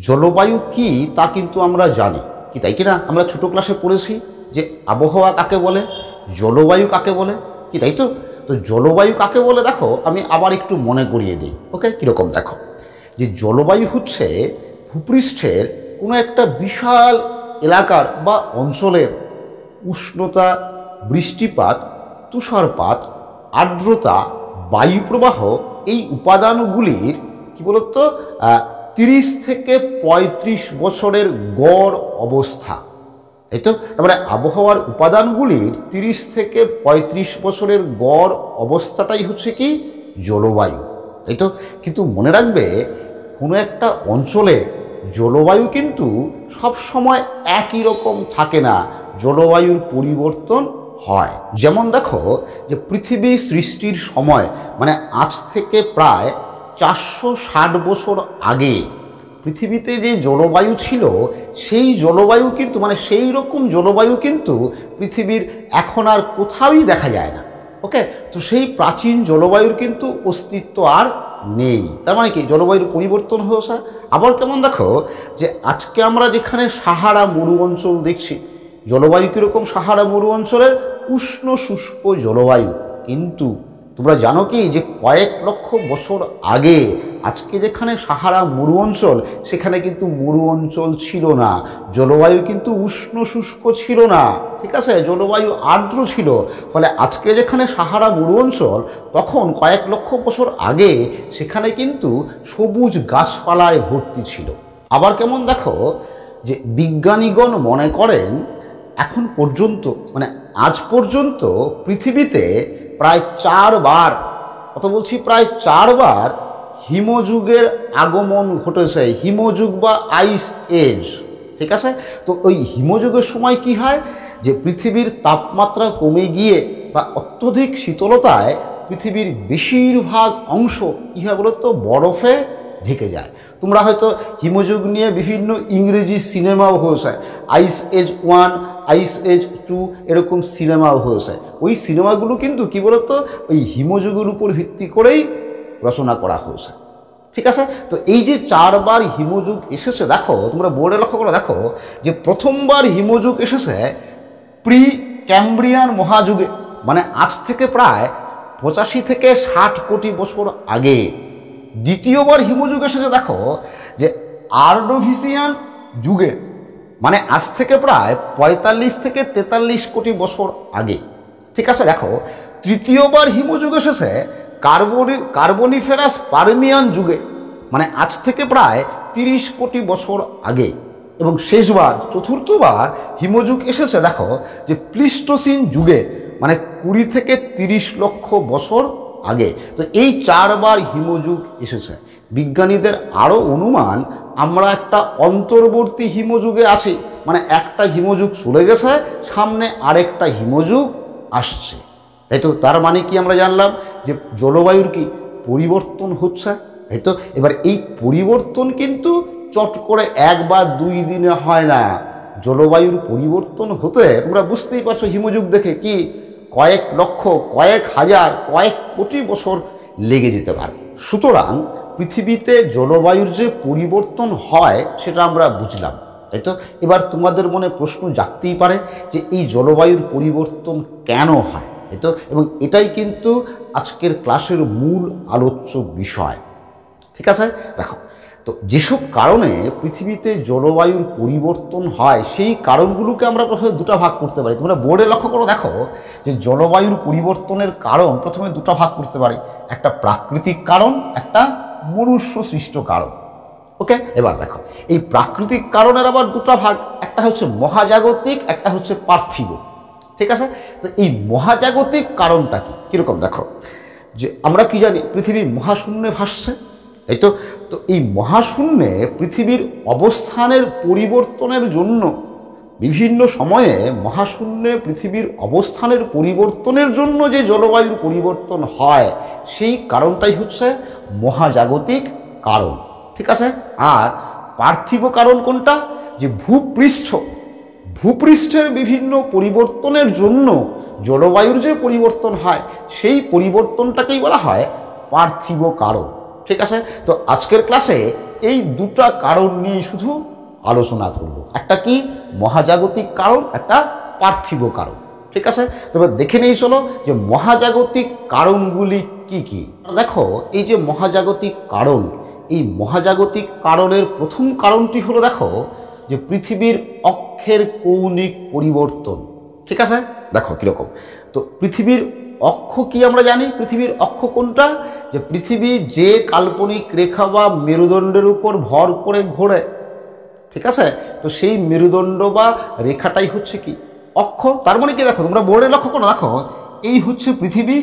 জলবায়ু কি তা কিন্তু আমরা জানি, কি তাই কিনা? আমরা ছোট ক্লাসে পড়েছি যে আবহাওয়া কাকে বলে, জলবায়ু কাকে বলে, কি তাই তো? তো জলবায়ু কাকে বলে দেখো আমি আবার একটু মনে করিয়ে দিই। ওকে, কীরকম দেখো, যে জলবায়ু হচ্ছে ভূপৃষ্ঠের কোনো একটা বিশাল এলাকার বা অঞ্চলের উষ্ণতা, বৃষ্টিপাত, তুষারপাত, আর্দ্রতা, বায়ুপ্রবাহ এই উপাদানগুলির কি বলতো 30 থেকে 35 বছরের গড় অবস্থা। এই তো তারপরে আবহাওয়ার উপাদানগুলির 30 থেকে 35 বছরের গড় অবস্থাটাই হচ্ছে কি জলবায়ু। তাই তো, কিন্তু মনে রাখবে কোনো একটা অঞ্চলে জলবায়ু কিন্তু সব সময় একই রকম থাকে না, জলবায়ুর পরিবর্তন হয়। যেমন দেখো যে পৃথিবী সৃষ্টির সময় মানে আজ থেকে প্রায় 460 বছর আগে পৃথিবীতে যে জলবায়ু ছিল সেই জলবায়ু কিন্তু মানে সেই রকম জলবায়ু কিন্তু পৃথিবীর এখন আর কোথাওই দেখা যায় না। ওকে, তো সেই প্রাচীন জলবায়ুর কিন্তু অস্তিত্ব আর নেই। তার মানে কি জলবায়ুর পরিবর্তন হয়েছে। আবার কেমন দেখো যে আজকে আমরা যেখানে সাহারা মরু অঞ্চল দেখছি, জলবায়ু কীরকম সাহারা মরু অঞ্চলের উষ্ণ শুষ্ক জলবায়ু, কিন্তু তোমরা জানো কি যে কয়েক লক্ষ বছর আগে আজকে যেখানে সাহারা মরু অঞ্চল সেখানে কিন্তু মরু অঞ্চল ছিল না, জলবায়ু কিন্তু উষ্ণ শুষ্ক ছিল না, ঠিক আছে, জলবায়ু আর্দ্র ছিল। ফলে আজকে যেখানে সাহারা মরু অঞ্চল তখন কয়েক লক্ষ বছর আগে সেখানে কিন্তু সবুজ গাছপালায় ভর্তি ছিল। আবার কেমন দেখো যে বিজ্ঞানীগণ মনে করেন এখন পর্যন্ত মানে আজ পর্যন্ত পৃথিবীতে প্রায় 4 বার, কত বলছি, প্রায় 4 বার হিমযুগের আগমন ঘটেছে, হিমযুগ বা আইস এজ, ঠিক আছে। তো ওই হিমযুগের সময় কি হয় যে পৃথিবীর তাপমাত্রা কমে গিয়ে বা অত্যধিক শীতলতায় পৃথিবীর বেশিরভাগ অংশ কী হয় বলতো বরফে ঢেকে যায়। তোমরা হয়তো হিমযুগ নিয়ে বিভিন্ন ইংরেজি সিনেমাও হয়েছে, আইস এজ 1, আইস এজ 2 এরকম সিনেমাও হয়েছে। ওই সিনেমাগুলো কিন্তু কি বলতো ওই হিমযুগের উপর ভিত্তি করেই রচনা করা হয়েছে, ঠিক আছে। তো এই যে 4 বার হিমযুগ এসেছে, দেখো তোমরা বোর্ডে লক্ষ্য করে দেখো যে প্রথমবার হিমযুগ এসেছে প্রি ক্যাম্ব্রিয়ান মহাযুগে, মানে আজ থেকে প্রায় 85 থেকে 60 কোটি বছর আগে। দ্বিতীয়বার হিমযুগ এসেছে দেখো যে আর্ডোভিসিয়ান যুগে, মানে আজ থেকে প্রায় 45 থেকে 43 কোটি বছর আগে, ঠিক আছে। দেখো তৃতীয়বার হিমযুগ এসেছে কার্বনিফেরাস পারমিয়ান যুগে, মানে আজ থেকে প্রায় 30 কোটি বছর আগে। এবং শেষবার চতুর্থবার হিমযুগ এসেছে দেখো যে প্লিস্টোসিন যুগে, মানে 20 থেকে 30 লক্ষ বছর আগে। তো এই 4 বার হিমযুগ এসেছে। বিজ্ঞানীদের আরও অনুমান আমরা একটা অন্তর্বর্তী হিমযুগে আছি, মানে একটা হিমযুগ চলে গেছে, সামনে আরেকটা হিমযুগ আসছে। তাই তো, তার মানে কি আমরা জানলাম যে জলবায়ুর কি পরিবর্তন হচ্ছে। তাই তো, এবার এই পরিবর্তন কিন্তু চট করে 1 বা 2 দিনে হয় না। জলবায়ুর পরিবর্তন হতে তোমরা বুঝতেই পারছো হিমযুগ দেখে কি কয়েক লক্ষ, কয়েক হাজার, কয়েক কোটি বছর লেগে যেতে পারে। সুতরাং পৃথিবীতে জলবায়ুর যে পরিবর্তন হয় সেটা আমরা বুঝলাম, তাই তো। এবার তোমাদের মনে প্রশ্ন জাগতেই পারে যে এই জলবায়ুর পরিবর্তন কেন হয়, তাই তো, এবং এটাই কিন্তু আজকের ক্লাসের মূল আলোচ্য বিষয়, ঠিক আছে। দেখো তো যেসব কারণে পৃথিবীতে জলবায়ুর পরিবর্তন হয় সেই কারণগুলোকে আমরা প্রথমে 2টা ভাগ করতে পারি। তোমরা বোর্ডে লক্ষ্য করে দেখো যে জলবায়ুর পরিবর্তনের কারণ প্রথমে 2টা ভাগ করতে পারি, একটা প্রাকৃতিক কারণ, একটা মনুষ্য সৃষ্ট কারণ। ওকে, এবার দেখো এই প্রাকৃতিক কারণের আবার 2টা ভাগ, একটা হচ্ছে মহাজাগতিক, একটা হচ্ছে পার্থিব, ঠিক আছে। তো এই মহাজাগতিক কারণটা কি কীরকম দেখো যে আমরা কি জানি পৃথিবী মহাশূন্যে ভাসছে, এই তো। তো এই মহাশূন্যে পৃথিবীর অবস্থানের পরিবর্তনের জন্য বিভিন্ন সময়ে মহাশূন্যে পৃথিবীর অবস্থানের পরিবর্তনের জন্য যে জলবায়ুর পরিবর্তন হয় সেই কারণটাই হচ্ছে মহাজাগতিক কারণ, ঠিক আছে। আর পার্থিব কারণ কোনটা, যে ভূপৃষ্ঠের বিভিন্ন পরিবর্তনের জন্য জলবায়ুর যে পরিবর্তন হয় সেই পরিবর্তনটাকেই বলা হয় পার্থিব কারণ, ঠিক আছে। তো আজকের ক্লাসে এই দুটা কারণ নিয়ে শুধু আলোচনা করব। একটা কি মহাজাগতিক কারণ, একটা পার্থিব কারণ। ঠিক আছে, তবে দেখে নিই চলো যে মহাজাগতিক কারণগুলি কি কি। দেখো এই যে মহাজাগতিক কারণ, এই মহাজাগতিক কারণের প্রথম কারণটি হলো দেখো যে পৃথিবীর অক্ষের কৌণিক পরিবর্তন। ঠিক আছে, দেখো কীরকম। তো পৃথিবীর অক্ষ কি আমরা জানি, পৃথিবীর অক্ষ কোনটা, যে পৃথিবী যে কাল্পনিক রেখা বা মেরুদণ্ডের উপর ভর করে ঘোরে। ঠিক আছে, তো সেই মেরুদণ্ড বা রেখাটাই হচ্ছে কি অক্ষ। তার মানে কি দেখো তোমরা বোর্ডে লক্ষ্য করো, দেখো এই হচ্ছে পৃথিবী,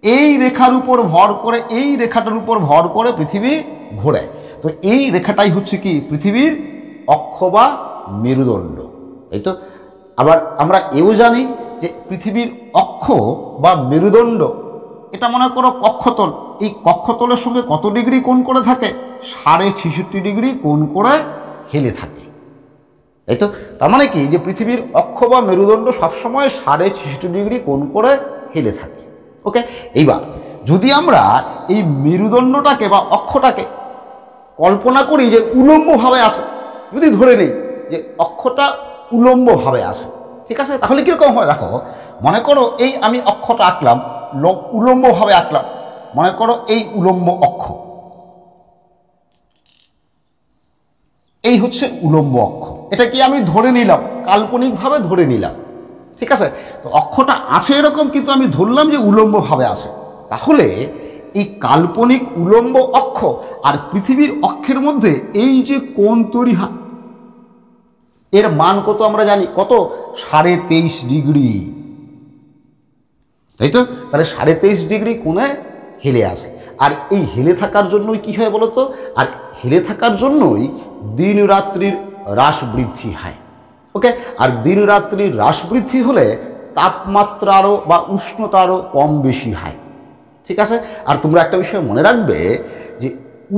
এই রেখার উপর ভর করে, এই রেখাটার উপর ভর করে পৃথিবী ঘোরে। তো এই রেখাটাই হচ্ছে কি পৃথিবীর অক্ষ বা মেরুদণ্ড, তাই তো। আবার আমরা এও জানি যে পৃথিবীর অক্ষ বা মেরুদণ্ড এটা মনে করো কক্ষতল, এই কক্ষতলের সঙ্গে কত ডিগ্রি কোণ করে থাকে, 66.5 ডিগ্রি কোণ করে হেলে থাকে, তাই তো। তার মানে কি যে পৃথিবীর অক্ষ বা মেরুদণ্ড সবসময় 66.5 ডিগ্রি কোণ করে হেলে থাকে। ওকে, এইবার যদি আমরা এই মেরুদণ্ডটাকে বা অক্ষটাকে কল্পনা করি যে উলম্বভাবে আসে, যদি ধরে নেই যে অক্ষটা উলম্বভাবে আসে, ঠিক আছে, তাহলে কীরকম হয় দেখো। মনে করো এই আমি অক্ষটা আঁকলাম, উলম্বভাবে আঁকলাম, মনে করো এই উলম্ব অক্ষ, এই হচ্ছে উলম্ব অক্ষ। এটা কি আমি ধরে নিলাম, কাল্পনিকভাবে ধরে নিলাম। ঠিক আছে, তো অক্ষটা আছে এরকম, কিন্তু আমি ধরলাম যে উলম্বভাবে আসে। তাহলে এই কাল্পনিক উলম্ব অক্ষ আর পৃথিবীর অক্ষের মধ্যে এই যে কোণ তৈরি হয়, এর মান কত আমরা জানি, কত, 23.5 ডিগ্রি, তাই তো। তাহলে 23.5 ডিগ্রি কোণে হেলে আসে। আর এই হেলে থাকার জন্যই কি হয় বলতো, আর হেলে থাকার জন্যই দিন রাত্রির হ্রাস বৃদ্ধি হয়। ওকে, আর দিন রাত্রির হ্রাস বৃদ্ধি হলে তাপমাত্রা আরও বা উষ্ণতা আরও কম বেশি হয়। ঠিক আছে, আর তোমরা একটা বিষয় মনে রাখবে যে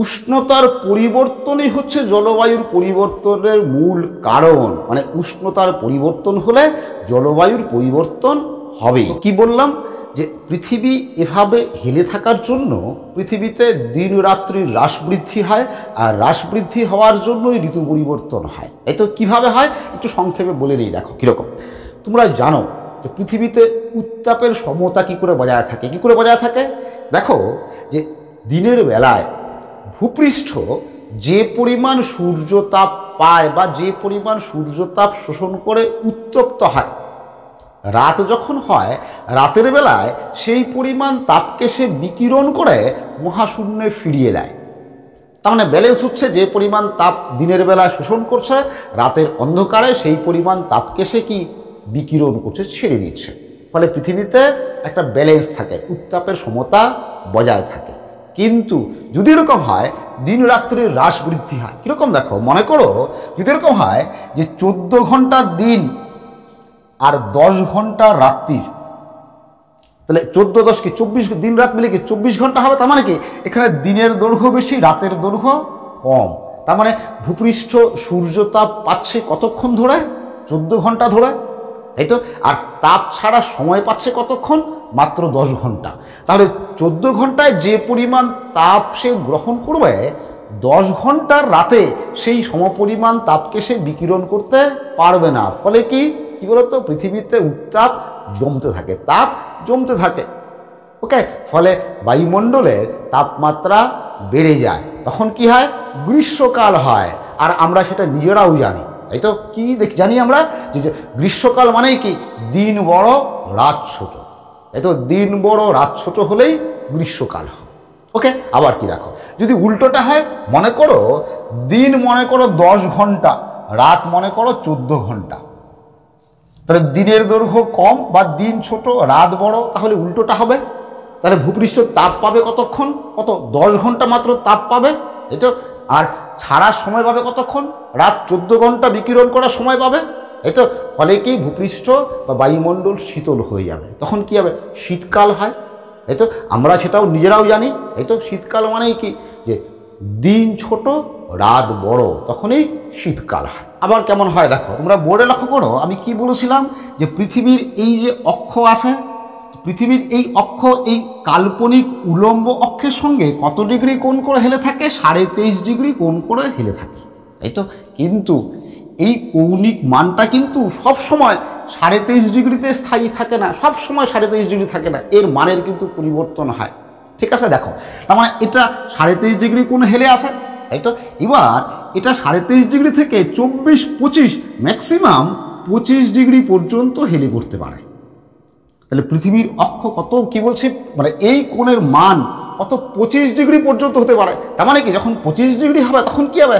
উষ্ণতার পরিবর্তনই হচ্ছে জলবায়ুর পরিবর্তনের মূল কারণ। মানে উষ্ণতার পরিবর্তন হলে জলবায়ুর পরিবর্তন হবে। কি বললাম যে পৃথিবী এভাবে হেলে থাকার জন্য পৃথিবীতে দিন রাত্রির হ্রাস বৃদ্ধি হয়, আর হ্রাস বৃদ্ধি হওয়ার জন্যই ঋতু পরিবর্তন হয়। এই তো কীভাবে হয় একটু সংক্ষেপে বলে নিই, দেখো কীরকম। তোমরা জানো যে পৃথিবীতে উত্তাপের সমতা কী করে বজায় থাকে, কী করে বজায় থাকে। দেখো যে দিনের বেলায় ভূপৃষ্ঠ যে পরিমাণ সূর্যতাপ পায় বা যে পরিমাণ সূর্যতাপ শোষণ করে উত্তপ্ত হয়, রাত যখন হয় রাতের বেলায় সেই পরিমাণ তাপকে সে বিকিরণ করে মহাশূন্যে ফিরিয়ে দেয়। তার মানে ব্যালেন্স হচ্ছে, যে পরিমাণ তাপ দিনের বেলায় শোষণ করছে, রাতের অন্ধকারে সেই পরিমাণ তাপকে সে কি বিকিরণ করছে, ছেড়ে দিচ্ছে। ফলে পৃথিবীতে একটা ব্যালেন্স থাকে, উত্তাপের সমতা বজায় থাকে। কিন্তু যদি এরকম হয় দিন রাত্রির হ্রাস বৃদ্ধি হয়, কীরকম দেখো, মনে করো যদি এরকম হয় যে 14 ঘন্টার দিন আর 10 ঘন্টা রাত্রির, তাহলে 14 10 কি 24 দিন রাত মিলে কি 24 ঘন্টা হবে। তার মানে কি এখানে দিনের দৈর্ঘ্য বেশি, রাতের দৈর্ঘ্য কম। তার মানে ভূপৃষ্ঠ সূর্যতাপ পাচ্ছে কতক্ষণ ধরে, 14 ঘন্টা ধরে, তাই তো। আর তাপ ছাড়া সময় পাচ্ছে কতক্ষণ, মাত্র 10 ঘন্টা। তাহলে 14 ঘন্টায় যে পরিমাণ তাপ সে গ্রহণ করবে, 10 ঘন্টার রাতে সেই সমপরিমাণ তাপকে সে বিকিরণ করতে পারবে না। ফলে কি কি বলতো, পৃথিবীতে উত্তাপ জমতে থাকে, তাপ জমতে থাকে। ওকে, ফলে বায়ুমণ্ডলের তাপমাত্রা বেড়ে যায়। তখন কি হয়, গ্রীষ্মকাল হয়। আর আমরা সেটা নিজেরাও জানি, তাই তো। কি জানি আমরা যে গ্রীষ্মকাল মানেই কি, দিন বড় রাত ছোট, তাই তো। দিন বড় রাত ছোট হলেই গ্রীষ্মকাল হয়। ওকে, আবার কি দেখো, যদি উল্টোটা হয়, মনে করো দিন মনে করো 10 ঘন্টা, রাত মনে করো 14 ঘন্টা, তাহলে দিনের দৈর্ঘ্য কম বা দিন ছোট রাত বড়, তাহলে উল্টোটা হবে। তাহলে ভূপৃষ্ঠ তাপ পাবে কতক্ষণ, কত, 10 ঘন্টা মাত্র তাপ পাবে, এই তো। আর ছাড়ার সময় পাবে কতক্ষণ, রাত 14 ঘন্টা বিকিরণ করার সময় পাবে, এই তো। ফলে কি ভূপৃষ্ঠ বা বায়ুমণ্ডল শীতল হয়ে যাবে, তখন কি হবে, শীতকাল হয়, এই তো। আমরা সেটাও নিজেরাও জানি, এই তো। শীতকাল মানেই কি, যে দিন ছোট রাত বড়, তখনই শীতকাল হয়। আবার কেমন হয় দেখো, তোমরা বোর্ডে লক্ষ্য করো, আমি কি বলেছিলাম যে পৃথিবীর এই যে অক্ষ আছে, পৃথিবীর এই অক্ষ এই কাল্পনিক উলম্ব অক্ষের সঙ্গে কত ডিগ্রি কোণ করে হেলে থাকে? 23.5 ডিগ্রি কোণ করে হেলে থাকে, তাই তো। কিন্তু এই কৌণিক মানটা কিন্তু সব সময় 23.5 ডিগ্রিতে স্থায়ী থাকে না, সব সময় 23.5 ডিগ্রি থাকে না, এর মানের কিন্তু পরিবর্তন হয়। ঠিক আছে, দেখো তার মানে এটা 23.5 ডিগ্রি কোণ হেলে আসে, তাই তো। এবার এটা 23.5 ডিগ্রি থেকে 24-25 ম্যাক্সিমাম 25 ডিগ্রি পর্যন্ত হেলে পড়তে পারে। তাহলে পৃথিবীর অক্ষ কত, কি বলছি, মানে এই কোণের মান কত 25 ডিগ্রি পর্যন্ত হতে পারে। তার মানে কি যখন 25 ডিগ্রি হবে তখন কি হবে,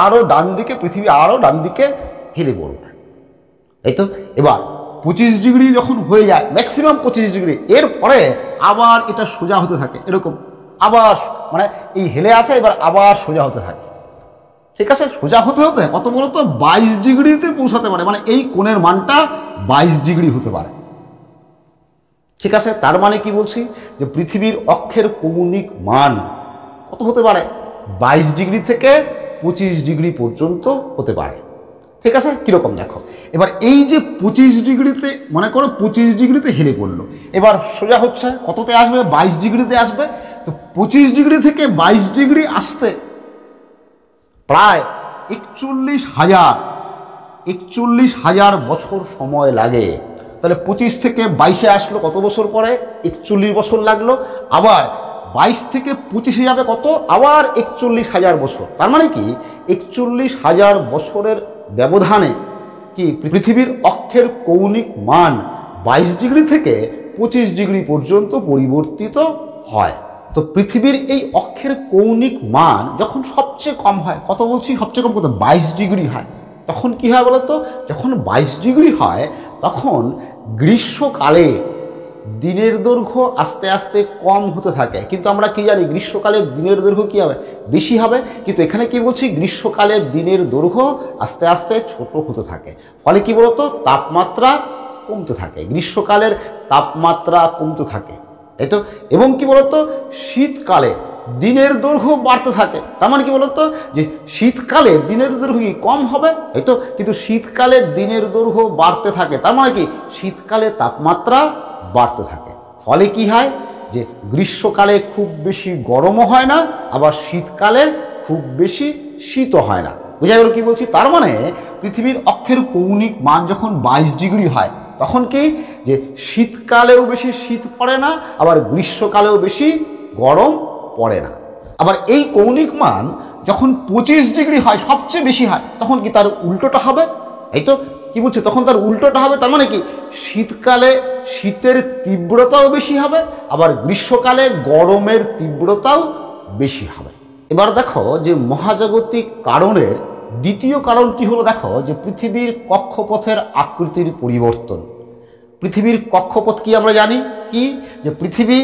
আরও ডান দিকে পৃথিবী আরও ডান দিকে হেলে পড়বে, তাই তো। এবার 25 ডিগ্রি যখন হয়ে যায়, ম্যাক্সিমাম 25 ডিগ্রি, এরপরে আবার এটা সোজা হতে থাকে, এরকম আবার মানে এই হেলে আসে, এবার আবার সোজা হতে থাকে। ঠিক আছে, সোজা হতে হতে কত বলতো 22 ডিগ্রিতে পৌঁছাতে পারে, মানে এই কোণের মানটা 22 ডিগ্রি হতে পারে। ঠিক আছে, তার মানে কি বলছি যে পৃথিবীর অক্ষের কৌণিক মান কত হতে পারে, 22 ডিগ্রি থেকে 25 ডিগ্রি পর্যন্ত হতে পারে। ঠিক আছে, কীরকম দেখো, এবার এই যে 25 ডিগ্রিতে, মনে করো 25 ডিগ্রিতে হেলে পড়লো, এবার সোজা হচ্ছে কততে আসবে, 22 ডিগ্রিতে আসবে। তো 25 ডিগ্রি থেকে 22 ডিগ্রি আসতে প্রায় 41,000 বছর সময় লাগে। তাহলে 25 থেকে 22-এ আসলো কত বছর পরে, 41 বছর লাগলো। আবার 22 থেকে 25-এ যাবে কত, আবার 41,000 বছর। তার মানে কি 41,000 বছরের ব্যবধানে কি পৃথিবীর অক্ষের কৌণিক মান 22 ডিগ্রি থেকে 25 ডিগ্রি পর্যন্ত পরিবর্তিত হয়। তো পৃথিবীর এই অক্ষের কৌণিক মান যখন সবচেয়ে কম হয়, কত বলছি, সবচেয়ে কম কত, 22 ডিগ্রি হয়, তখন কি হয় বলতো, যখন 22 ডিগ্রি হয় তখন গ্রীষ্মকালে দিনের দৈর্ঘ্য আস্তে আস্তে কম হতে থাকে। কিন্তু আমরা কি জানি, গ্রীষ্মকালে দিনের দৈর্ঘ্য কি হবে, বেশি হবে। কিন্তু এখানে কি বলছি, গ্রীষ্মকালে দিনের দৈর্ঘ্য আস্তে আস্তে ছোট হতে থাকে। ফলে কি বলতো, তাপমাত্রা কমতে থাকে, গ্রীষ্মকালের তাপমাত্রা কমতে থাকে, তাই তো। এবং কি বলতো, শীতকালে দিনের দৈর্ঘ্য বাড়তে থাকে। তার মানে কি বলতো, যে শীতকালে দিনের দৈর্ঘ্য কি কম হবে, তাই তো। কিন্তু শীতকালে দিনের দৈর্ঘ্য বাড়তে থাকে, তার মানে কি শীতকালে তাপমাত্রা বাড়তে থাকে। ফলে কি হয়, যে গ্রীষ্মকালে খুব বেশি গরমও হয় না, আবার শীতকালে খুব বেশি শীতও হয় না। বুঝা গেল কি বলছি। তার মানে পৃথিবীর অক্ষের কৌণিক মান যখন 22 ডিগ্রি হয় তখন কি, যে শীতকালেও বেশি শীত পড়ে না, আবার গ্রীষ্মকালেও বেশি গরম পড়ে না। আবার এই কৌণিক মান যখন 25 ডিগ্রি হয়, সবচেয়ে বেশি হয়, তখন কি তার উল্টোটা হবে, এই তো। কি বলছে, তখন তার উল্টোটা হবে। তার মানে কি শীতকালে শীতের তীব্রতাও বেশি হবে, আবার গ্রীষ্মকালে গরমের তীব্রতাও বেশি হবে। এবার দেখো যে মহাজাগতিক কারণের দ্বিতীয় কারণটি হলো, দেখো যে পৃথিবীর কক্ষপথের আকৃতির পরিবর্তন। পৃথিবীর কক্ষপথ কি আমরা জানি, কি যে পৃথিবী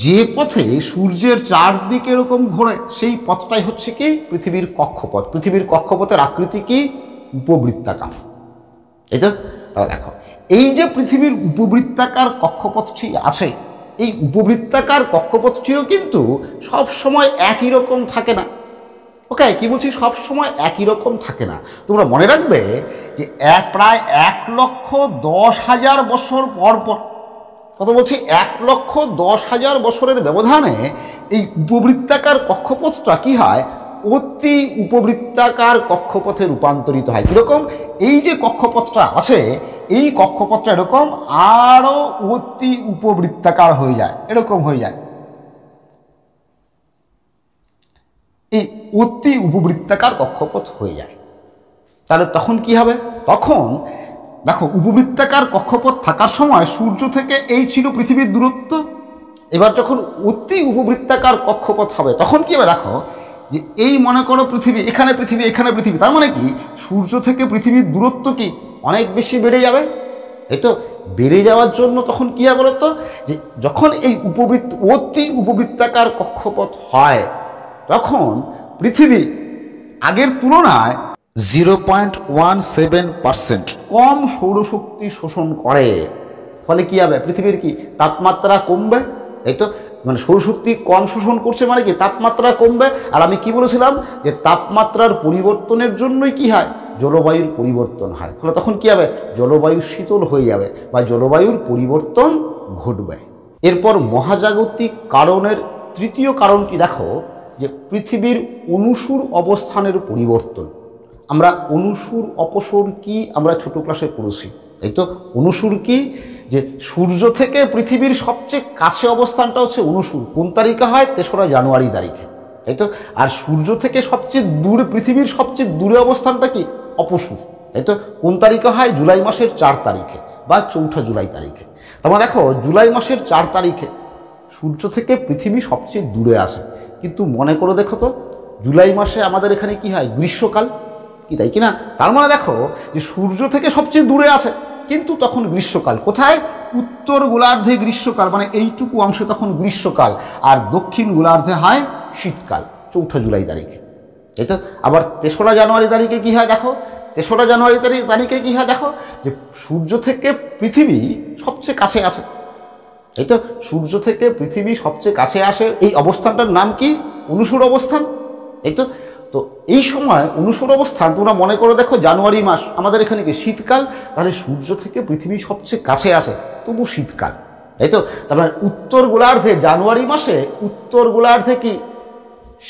যে পথে সূর্যের চারদিকে এরকম ঘোরে, সেই পথটাই হচ্ছে কি পৃথিবীর কক্ষপথ। পৃথিবীর কক্ষপথের আকৃতি কি, উপবৃত্তাকার, এই তো। তাহলে দেখো এই যে পৃথিবীর উপবৃত্তাকার কক্ষপথটি আছে, এই উপবৃত্তাকার কক্ষপথটিও কিন্তু সব সময় একই রকম থাকে না। ওকে, কি বলছি, সব সময় একই রকম থাকে না। তোমরা মনে রাখবে যে প্রায় 1,10,000 বছর পর পর, কত বলছি, 1,10,000 বছরের ব্যবধানে এই উপবৃত্তাকার কক্ষপথটা কি হয়, অতি উপবৃত্তাকার কক্ষপথে রূপান্তরিত হয়। কীরকম, এই যে কক্ষপথটা আছে, এই কক্ষপথটা এরকম আরও অতি উপবৃত্তাকার হয়ে যায়, এরকম হয়ে যায়, এই অতি উপবৃত্তাকার কক্ষপথ হয়ে যায়। তাহলে তখন কি হবে, তখন দেখো উপবৃত্তাকার কক্ষপথ থাকার সময় সূর্য থেকে এই ছিল পৃথিবীর দূরত্ব। এবার যখন অতি উপবৃত্তাকার কক্ষপথ হবে তখন কি হবে, দেখো যে এই মনে করো পৃথিবী, এখানে পৃথিবী, এখানে পৃথিবী, তার মানে কি সূর্য থেকে পৃথিবীর দূরত্ব কি অনেক বেশি বেড়ে যাবে, এই তো। বেড়ে যাওয়ার জন্য তখন কি হবে বলতো, যে যখন এই অতি উপবৃত্তাকার কক্ষপথ হয় তখন পৃথিবী আগের তুলনায় 0.17% কম সৌরশক্তি শোষণ করে। ফলে কি হবে, পৃথিবীর কি তাপমাত্রা কমবে, এই তো। মানে সৌরশক্তি কম শোষণ করছে মানে কি তাপমাত্রা কমবে। আর আমি কি বলেছিলাম, যে তাপমাত্রার পরিবর্তনের জন্যই কি হয়, জলবায়ুর পরিবর্তন হয়, ফলে তখন কী হবে, জলবায়ু শীতল হয়ে যাবে বা জলবায়ুর পরিবর্তন ঘটবে। এরপর মহাজাগতিক কারণের তৃতীয় কারণটি দেখো যে পৃথিবীর অনুসুর অবস্থানের পরিবর্তন। আমরা অনুসুর অপসর কি আমরা ছোট ক্লাসে পড়েছি, তাই তো? অনুসুর কি, যে সূর্য থেকে পৃথিবীর সবচেয়ে কাছে অবস্থানটা হচ্ছে অনুসুর। কোন তারিখে হয়? 3রা জানুয়ারি তারিখে, তাই তো? আর সূর্য থেকে সবচেয়ে দূরে, পৃথিবীর সবচেয়ে দূরে অবস্থানটা কি? অপসুর, তাই তো? কোন তারিখে হয়? জুলাই মাসের 4 তারিখে বা 4 জুলাই তারিখে। তোমরা দেখো জুলাই মাসের 4 তারিখে সূর্য থেকে পৃথিবী সবচেয়ে দূরে আসে, কিন্তু মনে করে দেখো তো জুলাই মাসে আমাদের এখানে কি হয়? গ্রীষ্মকাল, কি তাই কি না? তার মানে দেখো যে সূর্য থেকে সবচেয়ে দূরে আছে, কিন্তু তখন গ্রীষ্মকাল। কোথায়? উত্তর গোলার্ধে গ্রীষ্মকাল, মানে এইটুকু অংশে তখন গ্রীষ্মকাল, আর দক্ষিণ গোলার্ধে হয় শীতকাল 4 জুলাই তারিখে, তাই তো? আবার 3রা জানুয়ারি তারিখে কি হয় দেখো, 3রা জানুয়ারি তারিখে কি হয় দেখো, যে সূর্য থেকে পৃথিবী সবচেয়ে কাছে আসে, এই তো? সূর্য থেকে পৃথিবী সবচেয়ে কাছে আসে, এই অবস্থানটার নাম কি? অনুসুর অবস্থান, এই তো? তো এই সময় অনুসুর অবস্থান তোমরা মনে করে দেখো, জানুয়ারি মাস আমাদের এখানে কি শীতকাল, তাহলে সূর্য থেকে পৃথিবী সবচেয়ে কাছে আসে, তবু শীতকাল, তাই তো? তারপরে উত্তর গোলার্ধে জানুয়ারি মাসে উত্তর গোলার্ধে কি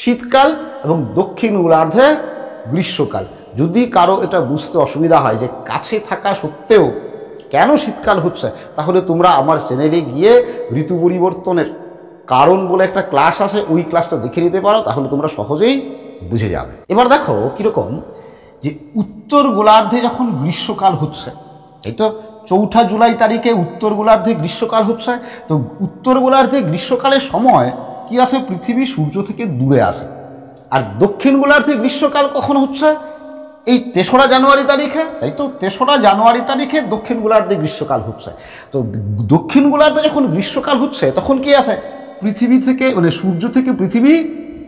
শীতকাল এবং দক্ষিণ গোলার্ধে গ্রীষ্মকাল। যদি কারো এটা বুঝতে অসুবিধা হয় যে কাছে থাকা সত্ত্বেও কেন শীতকাল হচ্ছে, তাহলে তোমরা আমার চ্যানেলে গিয়ে ঋতু পরিবর্তনের কারণ বলে একটা ক্লাস আছে, ওই ক্লাসটা দেখে নিতে পারো, তাহলে তোমরা সহজেই বুঝে যাবে। এবার দেখো কীরকম, যে উত্তর গোলার্ধে যখন গ্রীষ্মকাল হচ্ছে, এই তো 4 জুলাই তারিখে উত্তর গোলার্ধে গ্রীষ্মকাল হচ্ছে, তো উত্তর গোলার্ধে গ্রীষ্মকালের সময় কি আছে? পৃথিবী সূর্য থেকে দূরে আসে। আর দক্ষিণ গোলার্ধে গ্রীষ্মকাল কখন হচ্ছে? এই 3রা জানুয়ারি তারিখে, তাই তো? 3রা জানুয়ারি তারিখে দক্ষিণ গোলার্ধে গ্রীষ্মকাল হচ্ছে। তো দক্ষিণ গোলার্ধে যখন গ্রীষ্মকাল হচ্ছে, তখন কি আছে? পৃথিবী থেকে, মানে সূর্য থেকে পৃথিবী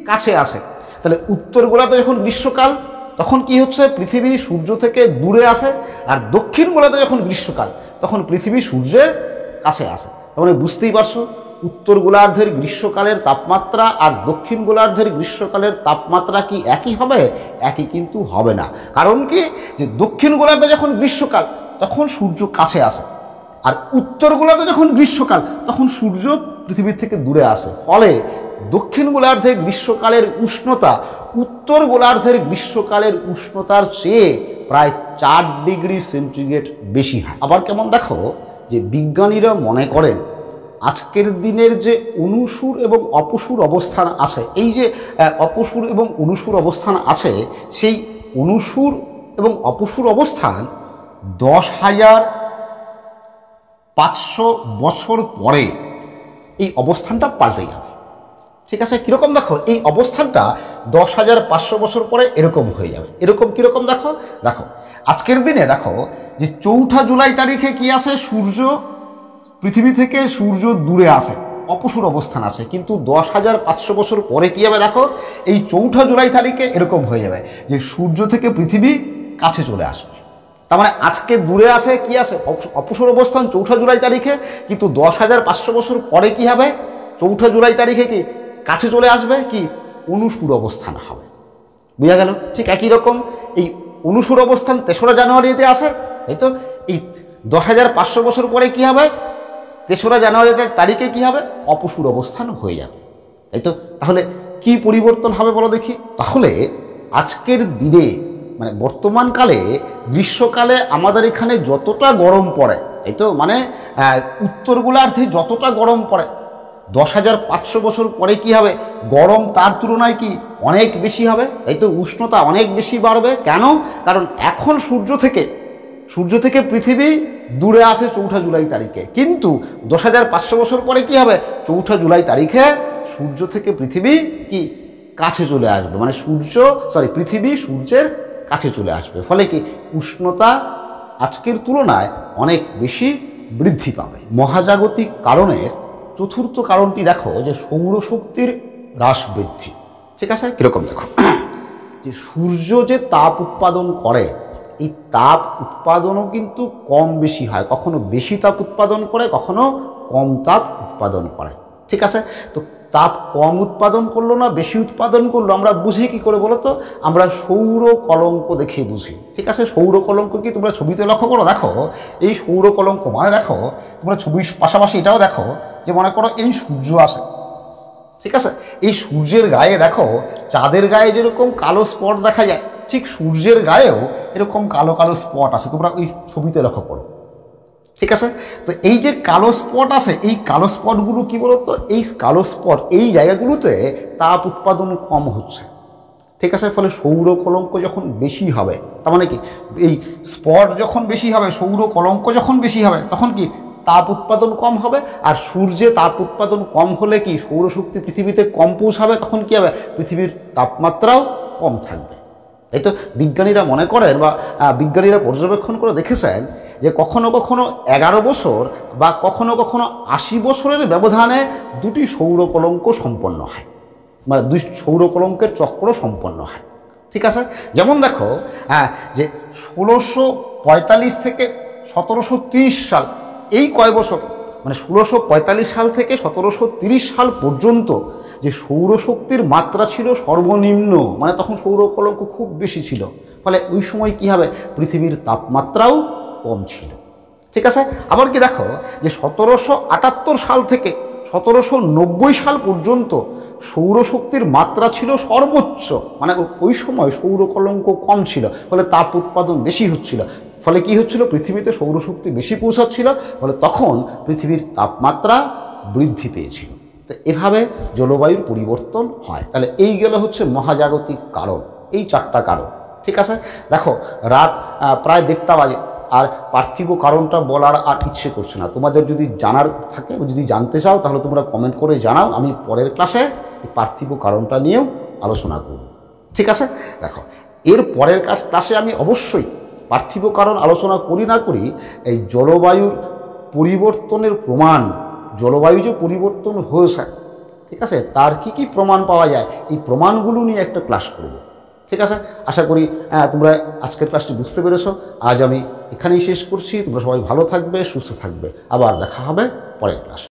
কাছে আসে। তাহলে উত্তর গোলার্ধে যখন গ্রীষ্মকাল, তখন কি হচ্ছে? পৃথিবী সূর্য থেকে দূরে আসে। আর দক্ষিণ গোলার্ধে যখন গ্রীষ্মকাল, তখন পৃথিবী সূর্যের কাছে আসে। তাহলে বুঝতেই পারছো, উত্তর গোলার্ধের গ্রীষ্মকালের তাপমাত্রা আর দক্ষিণ গোলার্ধের গ্রীষ্মকালের তাপমাত্রা কি একই হবে? একই কিন্তু হবে না। কারণ কি, যে দক্ষিণ গোলার্ধে যখন গ্রীষ্মকাল, তখন সূর্য কাছে আসে, আর উত্তর গোলার্ধে যখন গ্রীষ্মকাল, তখন সূর্য পৃথিবীর থেকে দূরে আসে। ফলে দক্ষিণ গোলার্ধে গ্রীষ্মকালের উষ্ণতা উত্তর গোলার্ধের গ্রীষ্মকালের উষ্ণতার চেয়ে প্রায় 4 ডিগ্রি সেন্টিগ্রেড বেশি হয়। আবার কেমন দেখো, যে বিজ্ঞানীরা মনে করেন আজকের দিনের যে অনুসুর এবং অপসুর অবস্থান আছে, এই যে অপসুর এবং অনুসুর অবস্থান আছে, সেই অনুসুর এবং অপসুর অবস্থান 10,500 বছর পরে এই অবস্থানটা পাল্টে যাবে, ঠিক আছে? কীরকম দেখো, এই অবস্থানটা 10,500 বছর পরে এরকম হয়ে যাবে। এরকম কীরকম দেখো, দেখো আজকের দিনে দেখো যে 4 জুলাই তারিখে কি আছে? সূর্য পৃথিবী থেকে সূর্য দূরে আসে, অপসুর অবস্থান আছে, কিন্তু 10,500 বছর পরে কী হবে দেখো, এই 4 জুলাই তারিখে এরকম হয়ে যাবে যে সূর্য থেকে পৃথিবী কাছে চলে আসবে। তার মানে আজকে দূরে আছে, কি আছে? অপসুর অবস্থান 4 জুলাই তারিখে, কিন্তু 10,500 বছর পরে কি হবে? 4 জুলাই তারিখে কি কাছে চলে আসবে, কি অনুসুর অবস্থান হবে। বোঝা গেল? ঠিক একই রকম এই অনুসুর অবস্থান 3রা জানুয়ারিতে আসে, তাই তো? এই 10,500 বছর পরে কি হবে? 3রা জানুয়ারি তারিখে কি হবে? অপসুর অবস্থান হয়ে যাবে, তাই তো? তাহলে কি পরিবর্তন হবে বলো দেখি। তাহলে আজকের দিনে, মানে বর্তমানকালে গ্রীষ্মকালে আমাদের এখানে যতটা গরম পড়ে, তাই তো? মানে উত্তর গোলার্ধে যতটা গরম পড়ে, 10,500 বছর পরে কি হবে? গরম তার তুলনায় কি অনেক বেশি হবে, তাই তো? উষ্ণতা অনেক বেশি বাড়বে। কেন? কারণ এখন সূর্য থেকে পৃথিবী দূরে আসে 4 জুলাই তারিখে, কিন্তু 10,500 বছর পরে কি হবে? 4 জুলাই তারিখে সূর্য থেকে পৃথিবী কি কাছে চলে আসবে, মানে পৃথিবী সূর্যের কাছে চলে আসবে। ফলে কি উষ্ণতা আজকের তুলনায় অনেক বেশি বৃদ্ধি পাবে। মহাজাগতিক কারণের চতুর্থ কারণটি দেখো, যে সৌরশক্তির হ্রাস বৃদ্ধি, ঠিক আছে? কীরকম দেখো, যে সূর্য যে তাপ উৎপাদন করে, এই তাপ উৎপাদনও কিন্তু কম বেশি হয়, কখনো বেশি তাপ উৎপাদন করে, কখনো কম তাপ উৎপাদন করে, ঠিক আছে? তো তাপ কম উৎপাদন করলো না বেশি উৎপাদন করলো আমরা বুঝি কি করে বলো তো? আমরা সৌর কলঙ্ক দেখে বুঝি। ঠিক আছে, সৌর কলঙ্ক কি তোমরা ছবিতে লক্ষ্য করো? দেখো এই সৌর কলঙ্ক মানে দেখো তোমরা ছবির পাশাপাশি এটাও দেখো যে মনে করো এই সূর্য আছে, ঠিক আছে, এই সূর্যের গায়ে দেখো চাঁদের গায়ে যেরকম কালো স্পট দেখা যায়, ঠিক সূর্যের গায়েও এরকম কালো কালো স্পট আছে, তোমরা ওই ছবিতে লক্ষ্য করো। ঠিক আছে, তো এই যে কালো স্পট আছে এই কালো স্পটগুলো কি বলতো? এই কালো স্পট এই জায়গাগুলোতে তাপ উৎপাদন কম হচ্ছে। ঠিক আছে, ফলে সৌর কলঙ্ক যখন বেশি হবে, তার মানে কি এই স্পট যখন বেশি হবে, সৌর কলঙ্ক যখন বেশি হবে, তখন কি তাপ উৎপাদন কম হবে। আর সূর্যে তাপ উৎপাদন কম হলে কি সৌরশক্তি পৃথিবীতে কম পৌঁছাবে, তখন কি হবে পৃথিবীর তাপমাত্রাও কম থাকবে। এই তো বিজ্ঞানীরা মনে করেন বা বিজ্ঞানীরা পর্যবেক্ষণ করে দেখেছেন যে কখনো কখনো 11 বছর বা কখনো কখনো 80 বছরের ব্যবধানে দুটি সৌর কলঙ্ক সম্পন্ন হয়, মানে দুই সৌর কলঙ্কের চক্র সম্পন্ন হয়। ঠিক আছে, যেমন দেখো যে 1645 থেকে 1730 সাল, এই কয় বছর মানে 1645 সাল থেকে 1730 সাল পর্যন্ত যে সৌরশক্তির মাত্রা ছিল সর্বনিম্ন, মানে তখন সৌর কলঙ্ক খুব বেশি ছিল, ফলে ওই সময় কি হবে পৃথিবীর তাপমাত্রাও কম ছিল। ঠিক আছে, আবার কি দেখো যে 1778 সাল থেকে 1790 সাল পর্যন্ত সৌরশক্তির মাত্রা ছিল সর্বোচ্চ, মানে ওই সময় সৌর কলঙ্ক কম ছিল, ফলে তাপ উৎপাদন বেশি হচ্ছিল, ফলে কি হচ্ছিল পৃথিবীতে সৌরশক্তি বেশি পৌঁছাচ্ছিল, ফলে তখন পৃথিবীর তাপমাত্রা বৃদ্ধি পেয়েছিল। তো এভাবে জলবায়ুর পরিবর্তন হয়। তাহলে এই গেল হচ্ছে মহাজাগতিক কারণ, এই 4টা কারণ। ঠিক আছে, দেখো রাত প্রায় 1:30 বাজে, আর পার্থিব কারণটা বলার আর ইচ্ছে করছে না। তোমাদের যদি জানার থাকে, যদি জানতে চাও তাহলে তোমরা কমেন্ট করে জানাও, আমি পরের ক্লাসে এই পার্থিব কারণটা নিয়েও আলোচনা করব। ঠিক আছে, দেখো এর পরের ক্লাসে আমি অবশ্যই পার্থিব কারণ আলোচনা করি না করি এই জলবায়ুর পরিবর্তনের প্রমাণ, জলবায়ু যে পরিবর্তন হয়েছে, ঠিক আছে, তার কি কি প্রমাণ পাওয়া যায় এই প্রমাণগুলো নিয়ে একটা ক্লাস করব। ঠিক আছে, আশা করি তোমরা আজকের ক্লাসটি বুঝতে পেরেছো। আজ আমি এখানেই শেষ করছি। তোমরা সবাই ভালো থাকবে, সুস্থ থাকবে, আবার দেখা হবে পরের ক্লাসে।